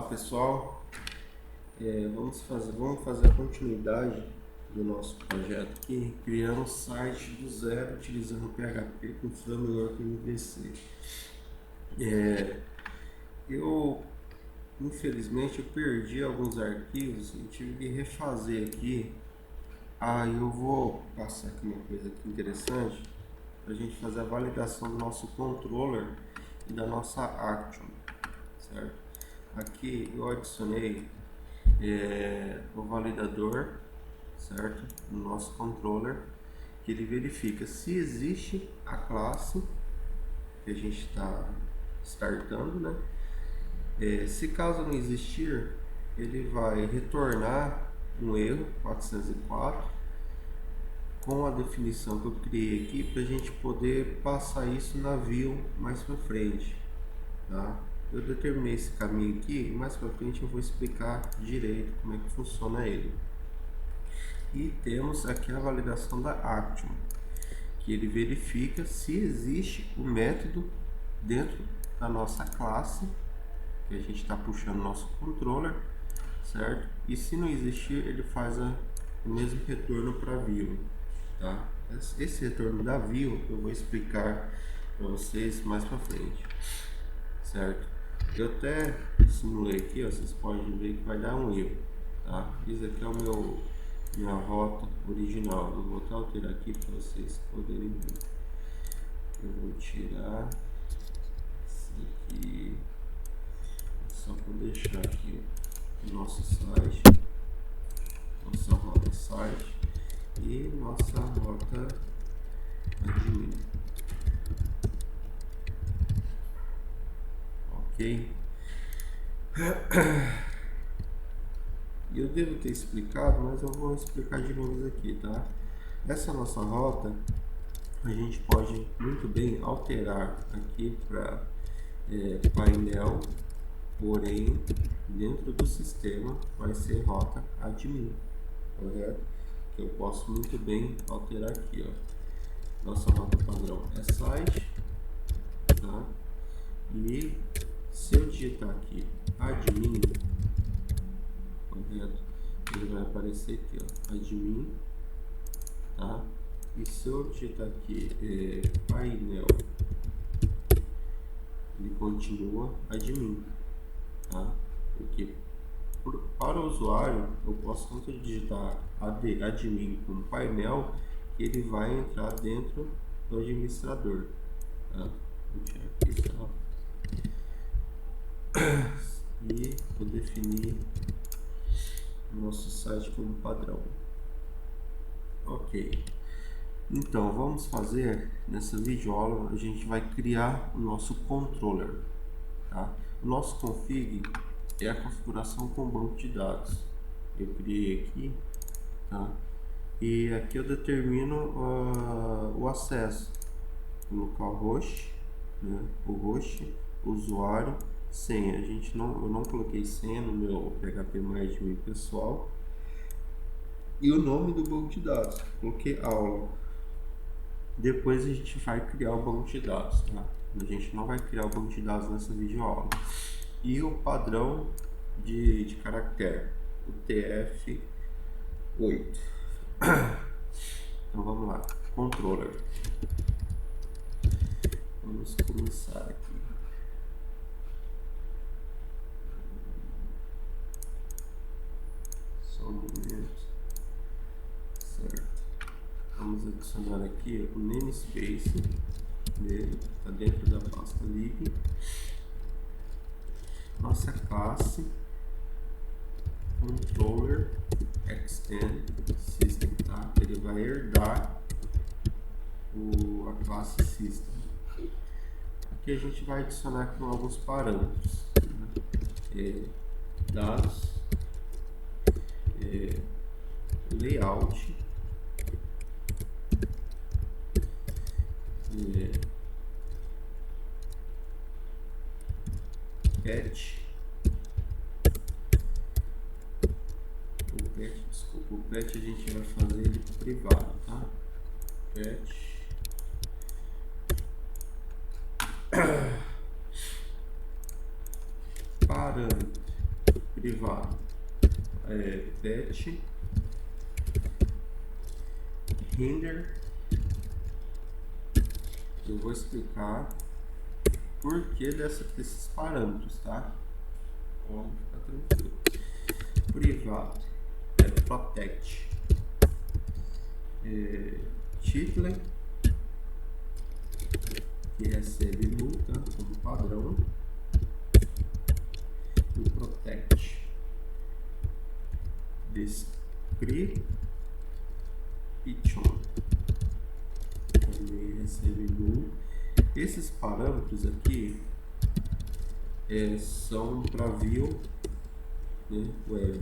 pessoal, vamos fazer a continuidade do nosso projeto aqui, criando um site do zero utilizando PHP com framework MVC. Infelizmente eu perdi alguns arquivos e tive que refazer aqui. Eu vou passar aqui uma coisa aqui interessante para a gente fazer a validação do nosso controller e da nossa action, certo? Aqui eu adicionei o validador, certo, no nosso controller, que ele verifica se existe a classe que a gente está startando, né? Se caso não existir, ele vai retornar um erro 404 com a definição que eu criei aqui para a gente poder passar isso na view mais para frente, tá? Eu determinei esse caminho aqui e mais para frente eu vou explicar direito como é que funciona ele. E temos aqui a validação da action, que ele verifica se existe o método dentro da nossa classe que a gente está puxando nosso controller, certo? E se não existir, ele faz o mesmo retorno para view, tá? Esse retorno da view eu vou explicar para vocês mais para frente, certo? Eu até simulei aqui, ó, vocês podem ver que vai dar um erro, tá? Isso aqui é o minha rota original. Eu vou até alterar aqui para vocês poderem ver. Eu vou tirar isso aqui só para deixar aqui o nosso site, nossa rota site e nossa rota admin. Ok? Eu devo ter explicado, mas eu vou explicar de novo aqui, tá? Essa nossa rota a gente pode muito bem alterar aqui para painel, porém dentro do sistema vai ser rota admin, correto? Que eu posso muito bem alterar aqui, ó. Nossa rota padrão é site, tá? E se eu digitar aqui admin, correto, ele vai aparecer aqui, ó, admin, tá? E se eu digitar aqui painel, ele continua admin, tá? Porque para o usuário eu posso tanto digitar admin como painel, que ele vai entrar dentro do administrador, tá? Vou tirar aqui só e vou definir o nosso site como padrão. Ok, então vamos fazer nessa videoaula, a gente vai criar o nosso controller, tá? O nosso config é a configuração com banco de dados. Eu criei aqui, tá? E aqui eu determino o acesso, o local host, né? O host, usuário, senha. Eu não coloquei senha no meu PHP pessoal. E o nome do banco de dados, coloquei aula. Depois a gente vai criar o banco de dados, tá? A gente não vai criar o banco de dados nessa videoaula. E o padrão de caractere, o TF8. Então vamos lá, controller. Vamos começar aqui. Só um momento. Certo. Vamos adicionar aqui o namespace dele, está dentro da pasta lib. Nossa classe controller extend system, tá? Ele vai herdar a classe system. Aqui a gente vai adicionar aqui alguns parâmetros, né? Dados, layout, pet, o pet a gente vai fazer ele privado, tá? Pet parâmetro, privado pet render. Eu vou explicar por que desses parâmetros, tá? Pode ficar tranquilo. Privado protect title, que recebe multa como padrão, e protect description, também recebe multa. Esses parâmetros aqui são para view, né, web.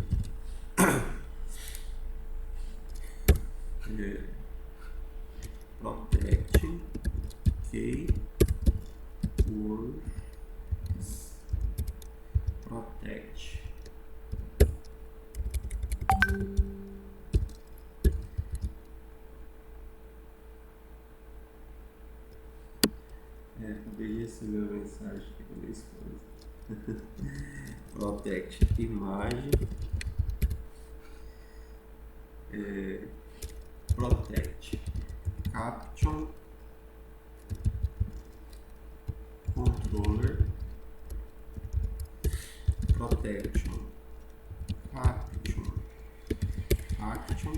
Protect keywords protect acabei de receber uma mensagem aqui da minha esposa. Protect imagem, protect caption controller, protection caption action.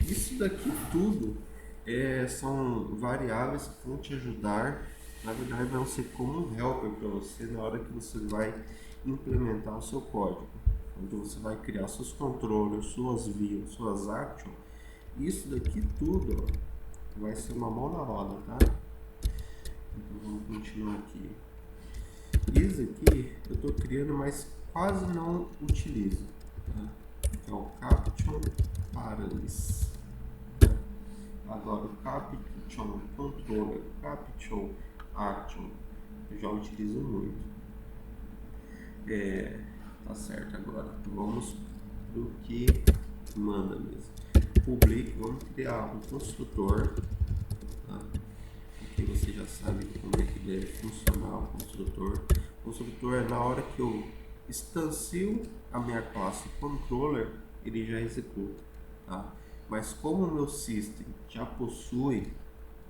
Isso daqui tudo são variáveis que vão te ajudar, na verdade vão ser como um helper para você na hora que você vai implementar o seu código, onde você vai criar seus controllers, suas views, suas actions. Isso daqui tudo vai ser uma mão na roda, tá? Então vamos continuar aqui. Isso aqui eu estou criando, mas quase não utilizo, tá? Que é o caption params. Agora o caption controller, caption action, eu já utilizo muito. Tá certo. Agora vamos do que manda mesmo. Public, vamos criar um construtor, tá? Porque você já sabe como é que deve funcionar o construtor. O construtor é na hora que eu instancio a minha classe controller, ele já executa, tá? Mas como o meu system já possui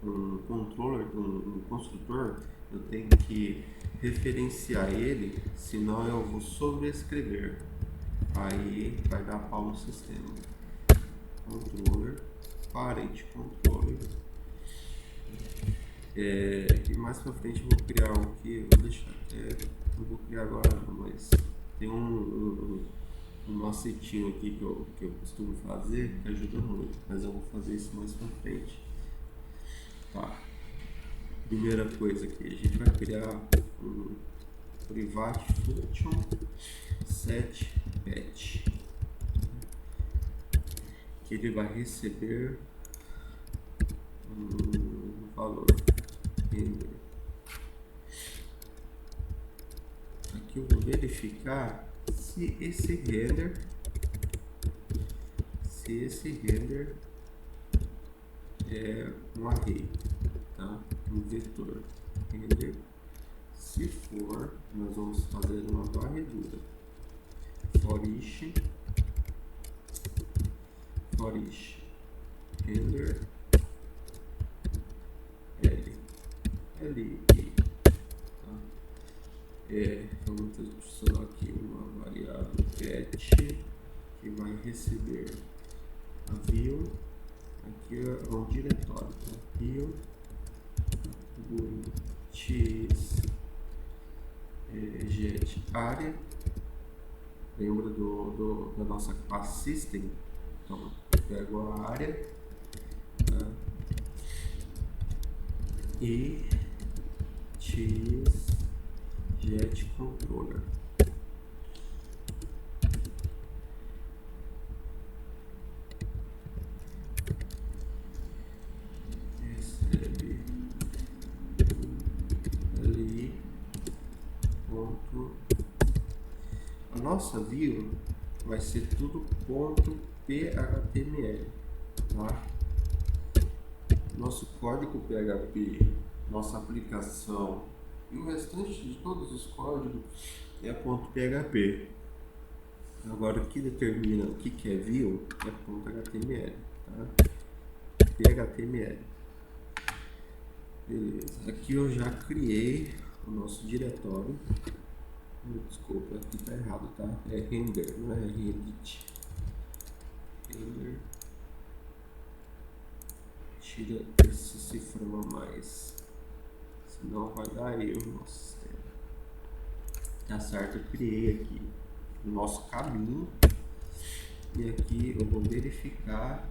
um controller, um construtor, eu tenho que referenciar ele, senão eu vou sobrescrever, aí vai dar pau no sistema. Controller, parent controller, e mais pra frente eu vou criar um que vou deixar, não vou criar agora não, mas tem um macetinho aqui que eu costumo fazer que ajuda muito, mas eu vou fazer isso mais pra frente. Tá. Primeira coisa aqui, a gente vai criar um private function set pet, que ele vai receber um valor render. Aqui eu vou verificar se esse render é um array, tá? Um vetor render. Se for, nós vamos fazer uma varredura. For each render L, tá? Vamos adicionar aqui uma variável pet que vai receber a view. Aqui é um diretório, tá? View get área. Lembra da nossa classe system? Então eu pego a área, tá? E get controller. Recebe ali ponto. A nossa view vai ser tudo ponto .html, tá? Nosso código PHP, nossa aplicação E o restante de todos os códigos é ponto .php. Agora, o que determina o que é view é ponto .html, tá? .html. Beleza, aqui eu já criei o nosso diretório. Desculpa, aqui tá errado, tá? É render, não é Reddit. Render. Tira esse cifrão a mais, senão vai dar erro no sistema. Tá certo, eu criei aqui o nosso caminho. E aqui eu vou verificar.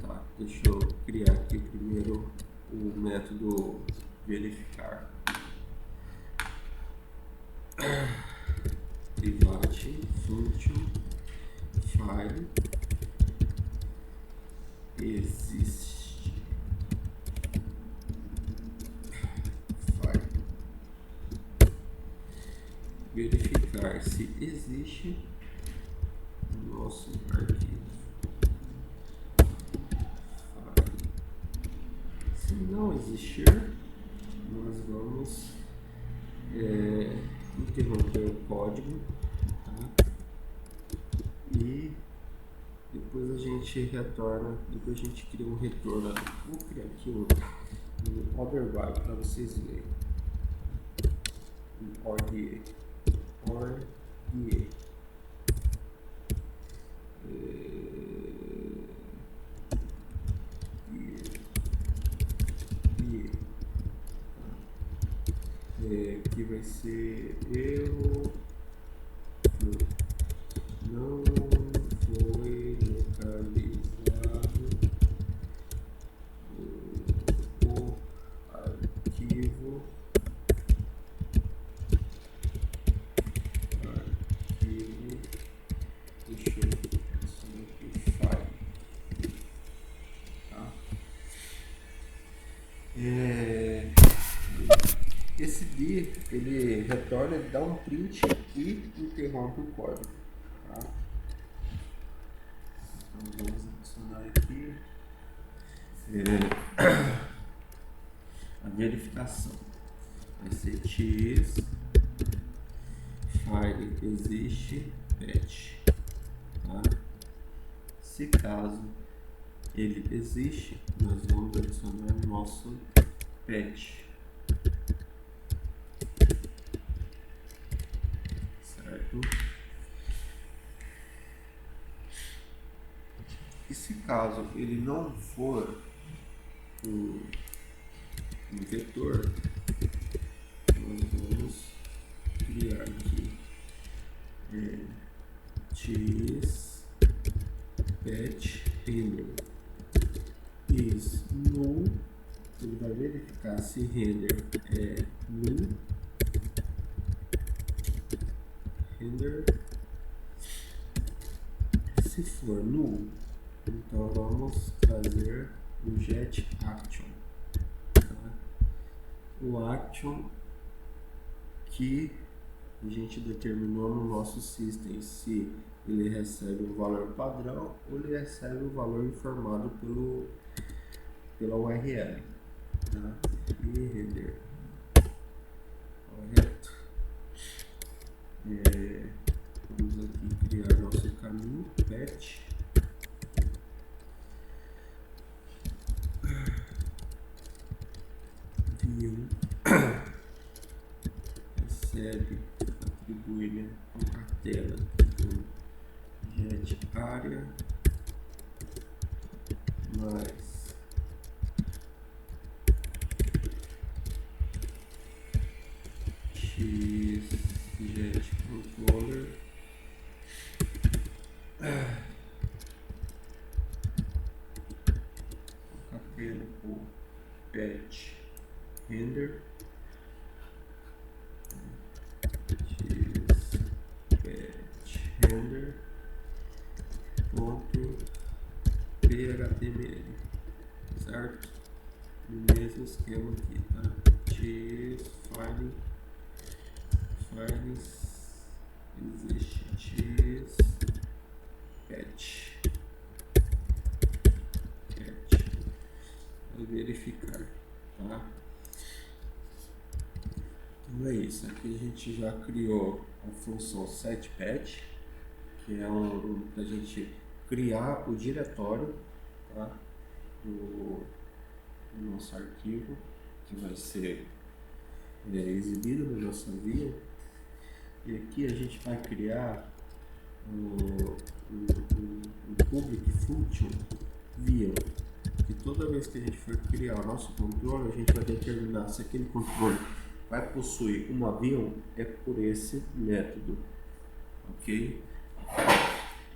Tá, deixa eu criar aqui primeiro o método verificar. Private function file existe file verificar se existe o nosso arquivo. Se não existir, nós vamos interromper o código, tá? E depois a gente retorna, depois a gente cria um retorno. Vou criar aqui um override para vocês verem. Um RDA. Que vai ser erro não foi localizado o arquivo deixa eu aqui, file, tá? Esse D ele retorna, ele dá um print e interrompe o código, tá? Então vamos adicionar aqui a verificação. Vai ser ts file existe patch, tá? Se caso ele existe, nós vamos adicionar o nosso patch, certo? E se caso ele não for um vetor, nós vamos criar aqui ts patch render is null. Ele vai verificar se render é null. Render, se for null, então vamos fazer o get action, tá? O action que a gente determinou no nosso system, se ele recebe um valor padrão ou ele recebe o valor informado pela URL, tá? E render correto. Vamos aqui criar nosso caminho patch. View recebe, atribui a cartela get área mais get controller cartela por patch render render ponto .html, certo? O mesmo esquema aqui, tá? Files existe patch vai verificar, tá? Então é isso, aqui a gente já criou a função setPath, que é para a gente criar o diretório, tá, do nosso arquivo, que vai ser exibido na nossa via. E aqui a gente vai criar um public function via, que toda vez que a gente for criar o nosso controle, a gente vai determinar se aquele controle vai possuir uma view é por esse método, ok?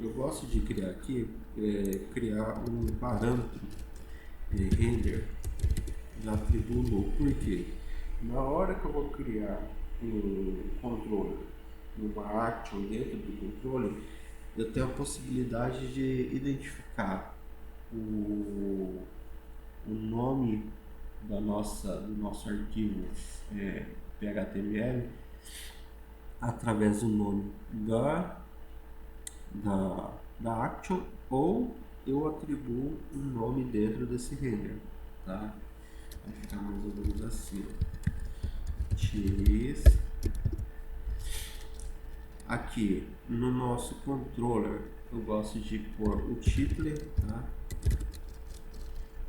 Eu gosto de criar aqui, criar um parâmetro render na atributo null, porque na hora que eu vou criar um controle, uma action dentro do controle, eu tenho a possibilidade de identificar o nome do nosso arquivo PHTML através do nome da action, ou eu atribuo um nome dentro desse render, tá? Vai ficar mais ou menos assim. X. Aqui no nosso controller eu gosto de pôr o title, tá?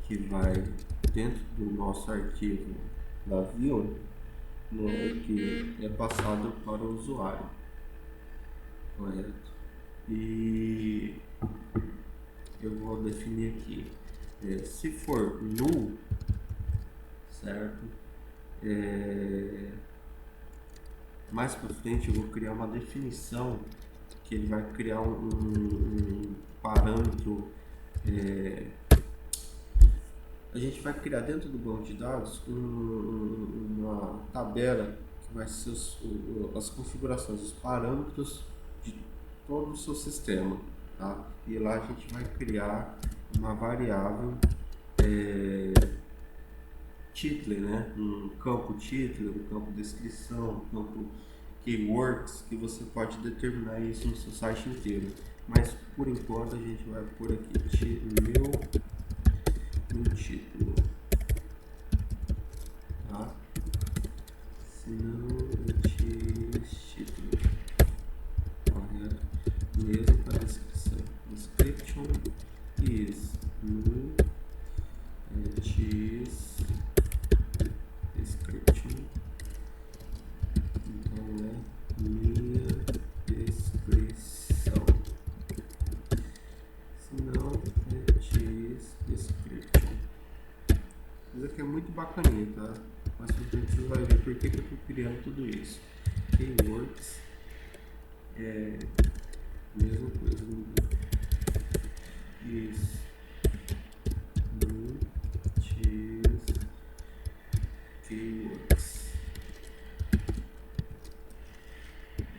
Que vai dentro do nosso arquivo da view, que é passado para o usuário, correto? E eu vou definir aqui, se for null, certo? Mais para frente eu vou criar uma definição que ele vai criar um parâmetro. A gente vai criar dentro do banco de dados uma tabela que vai ser as configurações, os parâmetros de todo o seu sistema, tá? E lá a gente vai criar uma variável title, né? Um campo title, um campo descrição, um campo keywords, que você pode determinar isso no seu site inteiro. Mas por enquanto a gente vai por aqui meu título, tá? Senão título, correto? Mesmo para descrição. Description is new description. Então é minha descrição. Senão é description. Isso aqui é muito bacaninha, tá? Mas você vai ver por que eu estou criando tudo isso. Keywords é a mesma coisa. Isso. Keywords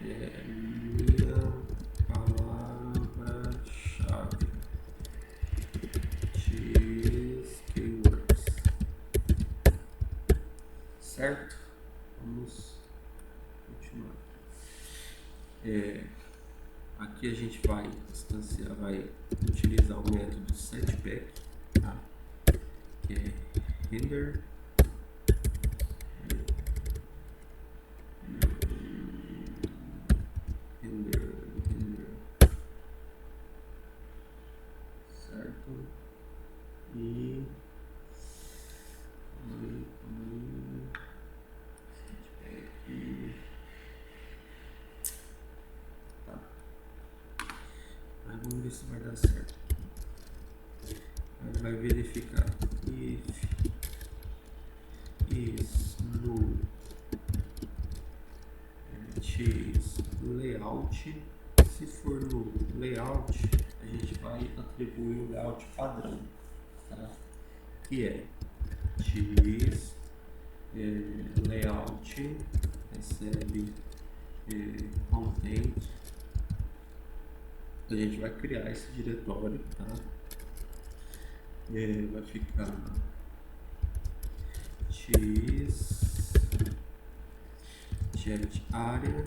minha palavra-chave. Keywords, certo? Vamos continuar. Aqui a gente vai instanciar, vai utilizar o método setPath, tá? Que é render certo? E tá. Mas vamos ver se vai dar certo. Aí vai verificar if is null x layout. Se for no layout, a gente vai atribuir o layout padrão, tá? Que é x layout recebe content. A gente vai criar esse diretório, tá? Vai ficar x jet area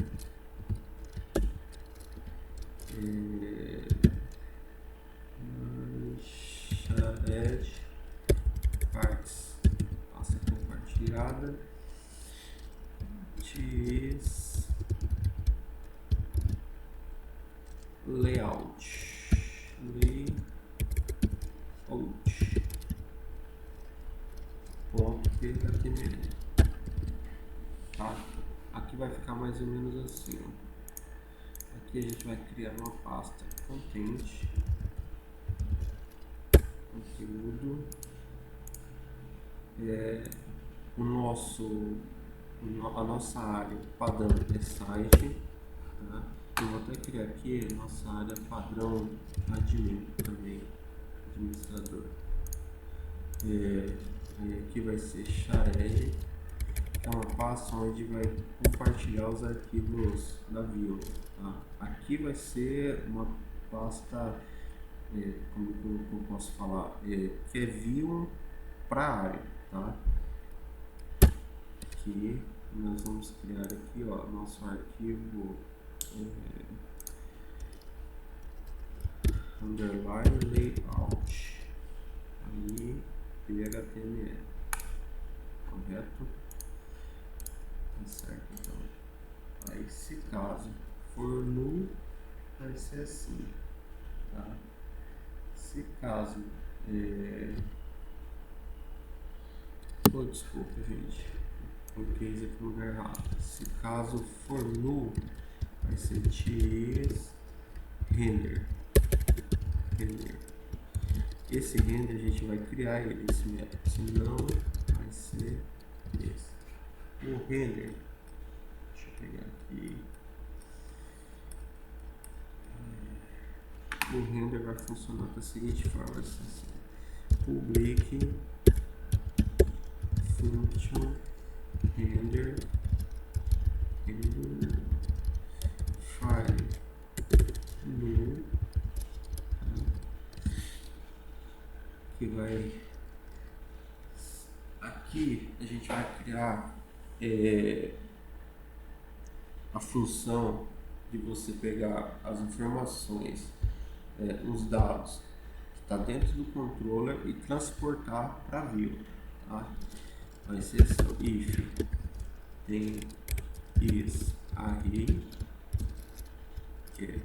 shared parts, pasta compartilhada, x layout, ponto .html, tá? Aqui vai ficar mais ou menos assim, ó. Aqui a gente vai criar uma pasta content, conteúdo, a nossa área padrão é site, tá? Eu vou até criar aqui a nossa área padrão admin também, administrador. Aqui vai ser Xareg, que é uma pasta onde vai compartilhar os arquivos da Vue, tá? Aqui vai ser uma pasta, como eu posso falar, que é Vue para a área, tá? Aqui nós vamos criar aqui, ó, nosso arquivo underline layout, aí HTML, correto? Tá certo, então. Aí se caso for null, vai ser assim, tá? Se caso desculpa, gente, coloquei isso aqui no lugar errado. Se caso for null, vai ser ts render. Esse render a gente vai criar ele, esse método, senão vai ser esse. O render, deixa eu pegar aqui. O render vai funcionar da seguinte forma, vai ser assim: public function render file null, que vai aqui a gente vai criar a função de você pegar as informações, os dados que está dentro do controller e transportar para a Vue, tá? Vai ser assim: if tem is array, que é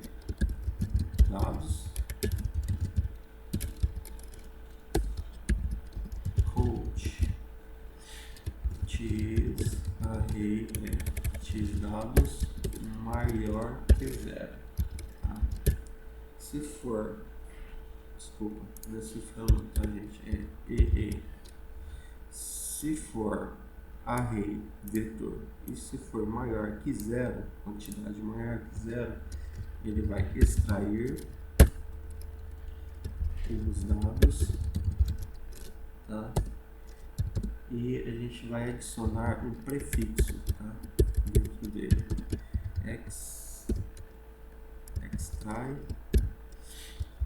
dados, coach ts array ts dados maior que 0, tá? Se for, desculpa, não é cifrão não, tá, gente? Se for array vetor e se for maior que 0, quantidade maior que 0, ele vai extrair os dados, tá? E a gente vai adicionar um prefixo, tá? Dentro dele, extrai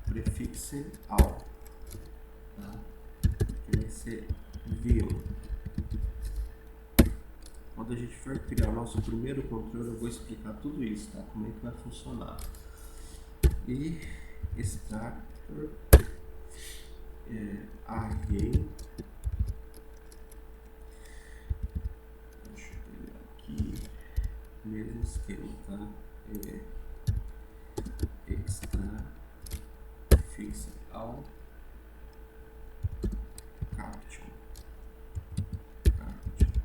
prefixo all, tá? Que vai ser Vue. Quando a gente for criar o nosso primeiro controle, eu vou explicar tudo isso, tá? Como é que vai funcionar. E extractor array, deixa eu pegar aqui, mesmo esquema, tá? Extra prefixo all caption.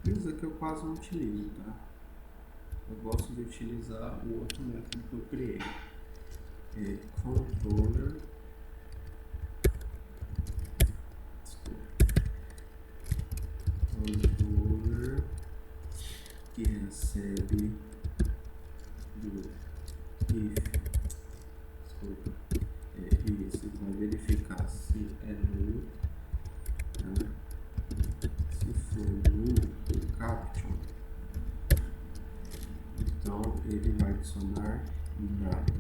Isso aqui eu quase não utilizo, tá? Eu gosto de utilizar o outro método que eu criei. Controller, que recebe do if, isso, vai verificar se é null, tá? Se for null, o caption, então ele vai adicionar nada,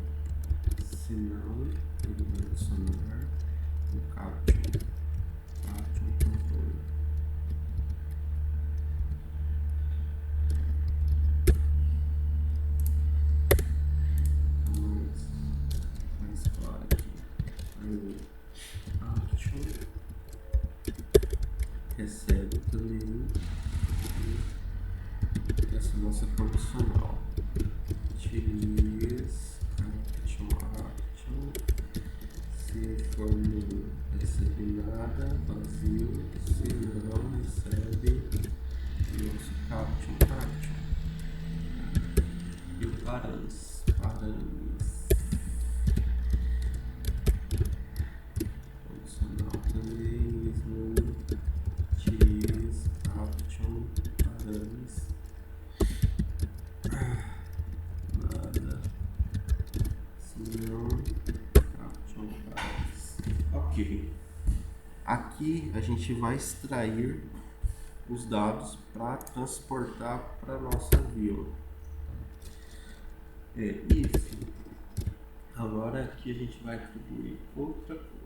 se não, ele vai adicionar o caption controller. Mais claro aqui. Aí o caption recebe também essa nossa condicional. Utilize caption art. for nulo, recebe nada, vazio, se não recebe nosso caption. E o parames. Condicional também, smooth, cheese, caption, parames. Nada. Se não, caption, parames. Ok. Aqui a gente vai extrair os dados para transportar para nossa view. Isso. Agora aqui a gente vai atribuir outra coisa.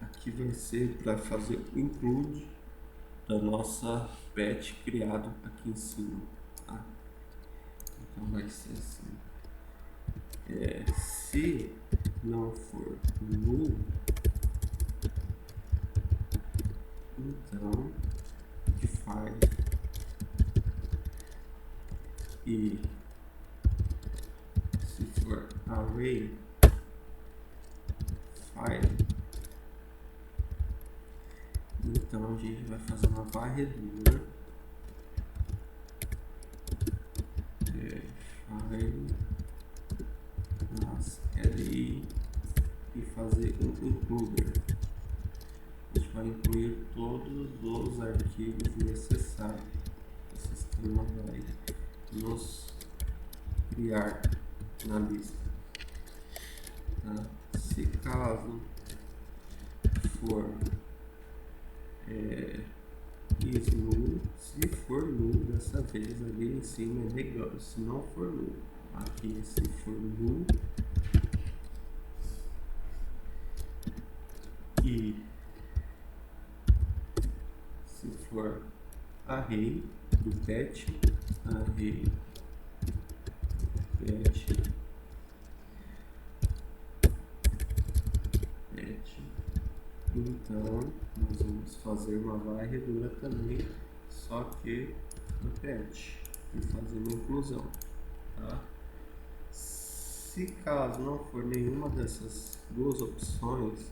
Aqui vai ser para fazer o include da nossa pet criado aqui em cima. Tá? Então vai ser assim. Se não for null, então define e se for array file, então a gente vai fazer uma varredura file nas li e fazer um includer. A gente vai incluir todos os arquivos necessários. O sistema vai nos criar na lista. Tá? Se caso for is null, se for null, dessa vez ali em cima é legal. Se não for null, aqui se for null e se for array do pet, array pet, então nós vamos fazer uma varredura também, só que no pet, e fazer uma inclusão. Tá? Se caso não for nenhuma dessas duas opções,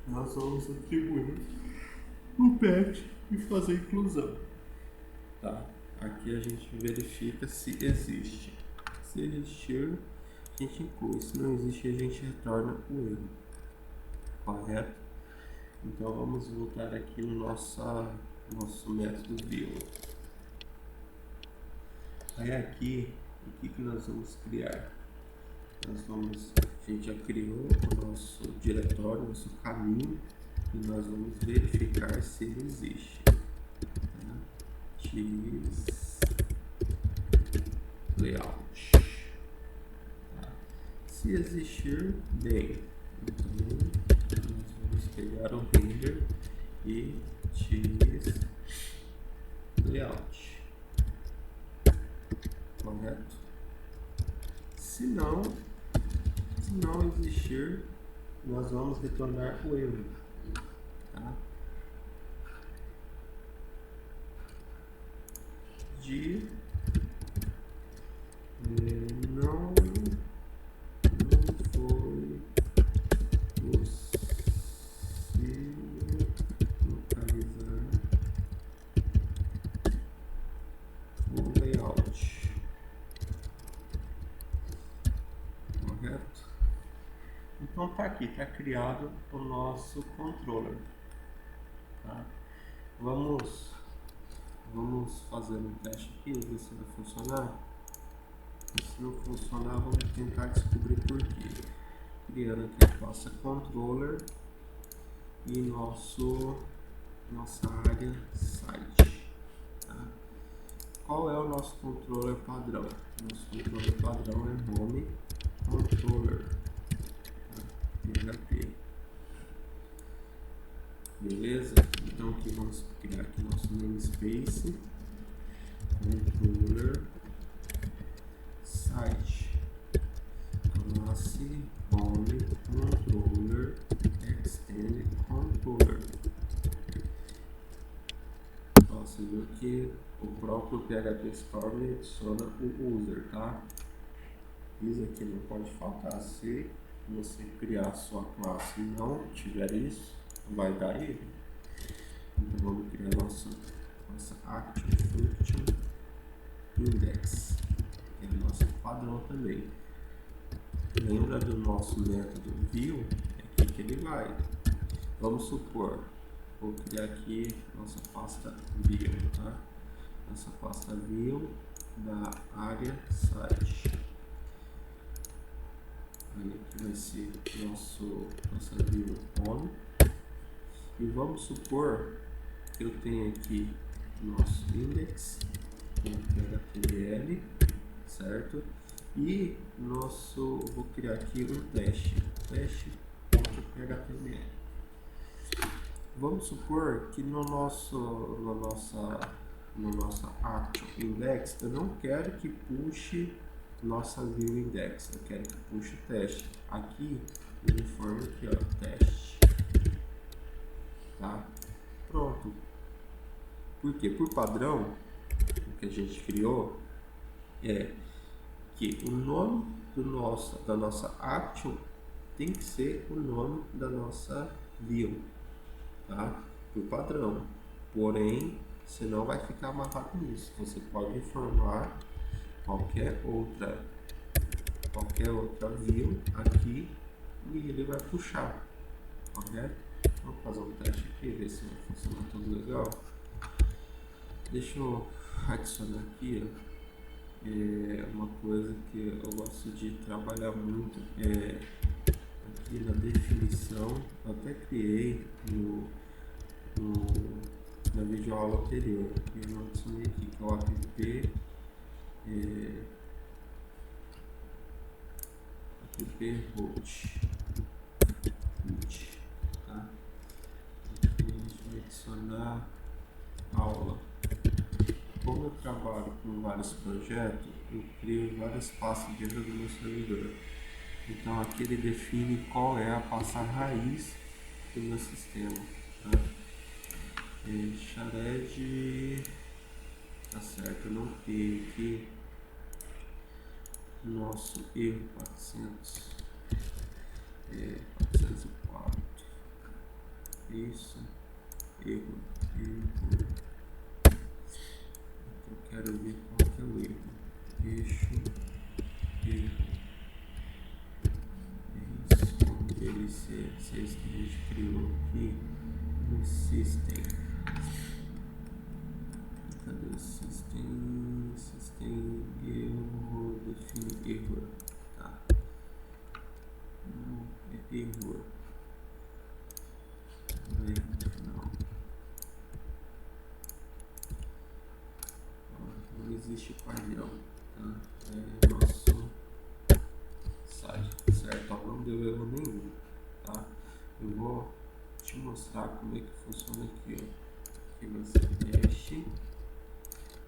nós vamos atribuir o pet e fazer inclusão. Tá? Aqui a gente verifica se existe. Se existir, a gente inclui. Se não existe, a gente retorna o erro. Correto? Então vamos voltar aqui no nosso método view. Aí aqui, o que nós vamos criar? A gente já criou o nosso diretório, nosso caminho, e nós vamos verificar se ele existe. Cheese layout. Tá? Se existir, bem, então nós vamos pegar o render e cheese layout. Correto? Se não existir, nós vamos retornar o erro. Tá? De não foi possível localizar o layout. Correto? Então tá aqui, tá criado o nosso controller. Tá? Vamos fazer um teste aqui, ver se vai funcionar. E se não funcionar, vamos tentar descobrir por quê. Criando aqui a nossa controller e nossa área site. Tá? Qual é o nosso controller padrão? Nosso controller padrão é home controller. PHP. Beleza? Então aqui vamos criar aqui nosso namespace controller site classe home controller extend controller. você viu que o próprio PHP Storm adiciona o user, tá? Isso aqui não pode faltar. Se você criar a sua classe e não tiver isso, vai dar erro. Então vamos criar nossa action function index, que é o nosso padrão também. Lembra do nosso método view? É aqui que ele vai. Vamos supor, vou criar aqui nossa pasta view, tá? Nossa pasta view da área site. Aí aqui vai ser nossa view home. E vamos supor que eu tenho aqui nosso index com HTML, certo? E vou criar aqui um teste.html. Vamos supor que no nossa action index eu não quero que puxe nossa view index, eu quero que puxe o teste. Aqui eu informo aqui, ó, teste, tá? Pronto. Por quê? Por padrão, o que a gente criou é que o nome da nossa action tem que ser o nome da nossa view, tá? Por padrão. Porém, você não vai ficar amarrado nisso. Você pode informar qualquer outra view aqui e ele vai puxar, correto? Vamos fazer um teste aqui, ver se vai funcionar tudo legal. Deixa eu adicionar aqui, ó. Uma coisa que eu gosto de trabalhar muito aqui na definição. Eu até criei na videoaula anterior, eu não adicionei aqui, que é o app root, tá? Aqui a gente vai adicionar aula. Como eu trabalho com vários projetos, eu crio várias pastas dentro do meu servidor. Então aqui ele define qual é a pasta raiz do meu sistema, tá? Shared, tá certo, eu não criei aqui nosso erro 404, isso, erro. Eu quero ver qual que é o erro. Eixo, erro. Isso, esse que a gente criou aqui no system. Cadê o system? Erro, define erro. Tá. Não, é erro. Não. Não existe padrão, tá? É nosso site, certo? Não deu erro nenhum, tá? Eu vou te mostrar como é que funciona aqui, ó. Aqui vai ser teste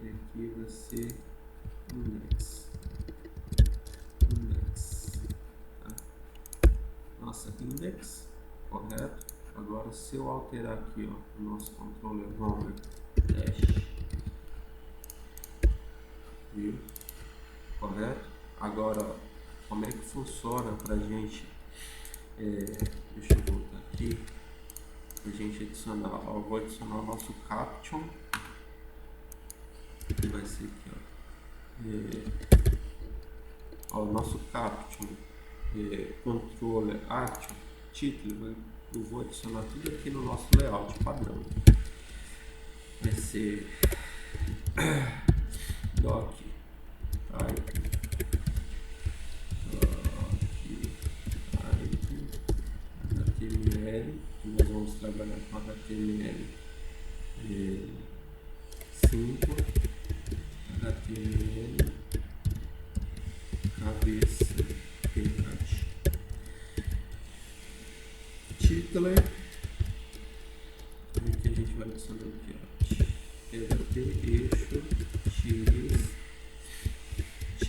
e aqui vai ser index, tá? Nossa index, correto? Agora se eu alterar aqui, ó, o nosso controller number teste, viu? Correto? Agora, como é que funciona pra gente? Deixa eu voltar aqui. Pra gente adicionar, ó, eu vou adicionar o nosso caption, que vai ser aqui, ó. O nosso caption, controller action, título, eu vou adicionar tudo aqui no nosso layout padrão. Vai ser doc type, HTML, que nós vamos trabalhar com HTML 5, HTML cabeça, título, e que a gente vai adicionar aqui, ó, PHP eixo x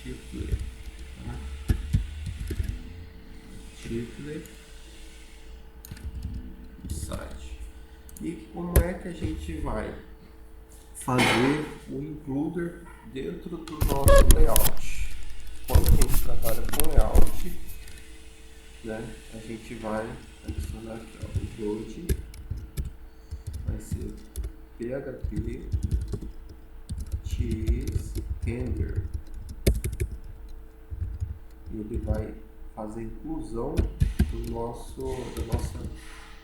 título, tá? Título do site. E como é que a gente vai fazer o includer dentro do nosso layout? Quando a gente trabalha com layout, né, a gente vai adicionar aqui, ó, o load vai ser php render. Ele vai fazer a inclusão da nossa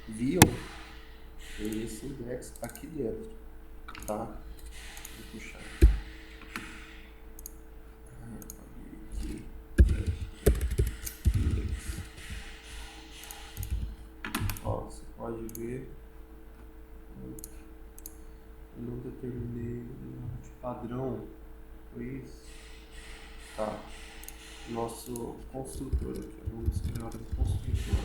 view, esse index aqui dentro, tá? Vou puxar aqui, index. Ó, você pode ver, eu não determinei de padrão, foi isso? Tá. Nosso construtor aqui, vamos criar um construtor.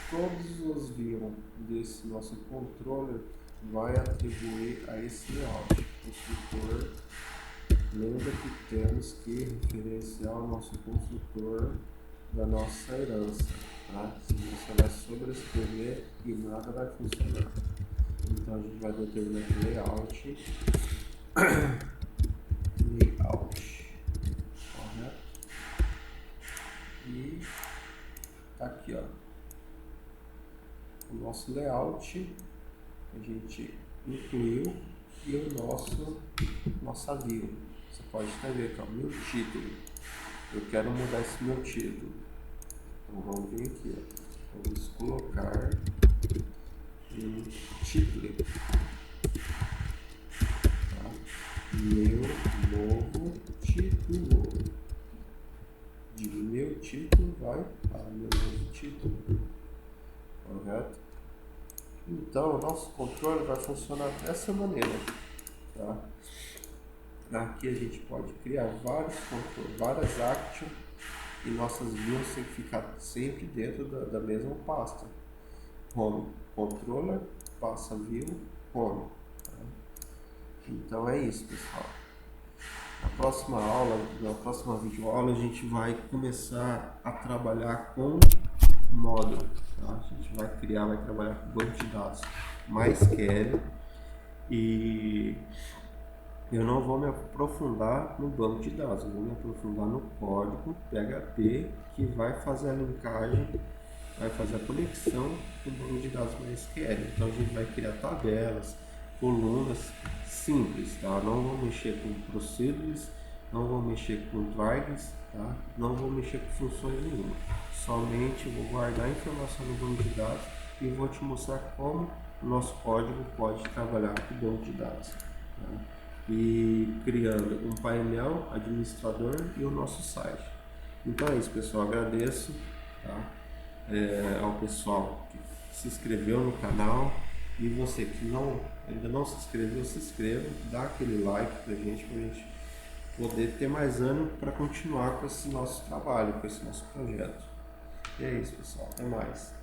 Todos os views desse nosso controller vai atribuir a esse layout. Construtor, lembra que temos que referenciar o nosso construtor da nossa herança, tá? Se você vai sobrescrever e nada vai funcionar. Então a gente vai determinar aqui layout, correto? E tá aqui, ó, o nosso layout a gente incluiu e o nossa view. Você pode até ver aqui, ó, meu título. Eu quero mudar esse meu título. Então vamos vir aqui, ó. Vamos colocar um título. Tá? Meu novo título. De meu título vai para meu novo título. Correto? Então, o nosso controle vai funcionar dessa maneira, tá? Aqui a gente pode criar vários controles, várias actions, e nossas views têm que ficar sempre dentro da mesma pasta. Home, controller, passa view, home. Tá? Então é isso, pessoal. Na próxima aula, na próxima videoaula, a gente vai começar a trabalhar com módulo. Tá? A gente vai trabalhar com banco de dados MySQL, e eu não vou me aprofundar no banco de dados, eu vou me aprofundar no código PHP que vai fazer a linkagem, vai fazer a conexão com o banco de dados MySQL. Então a gente vai criar tabelas, colunas simples, tá? Não vou mexer com procedures, não vou mexer com drags, tá? Não vou mexer com funções nenhuma. Somente vou guardar a informação no banco de dados e vou te mostrar como o nosso código pode trabalhar com o banco de dados. Tá? E criando um painel, administrador e o nosso site. Então é isso, pessoal. Agradeço, tá? Ao pessoal que se inscreveu no canal, e você que ainda não se inscreveu, se inscreva, dá aquele like pra gente poder ter mais ânimo para continuar com esse nosso trabalho, com esse nosso projeto. E é isso, pessoal. Até mais.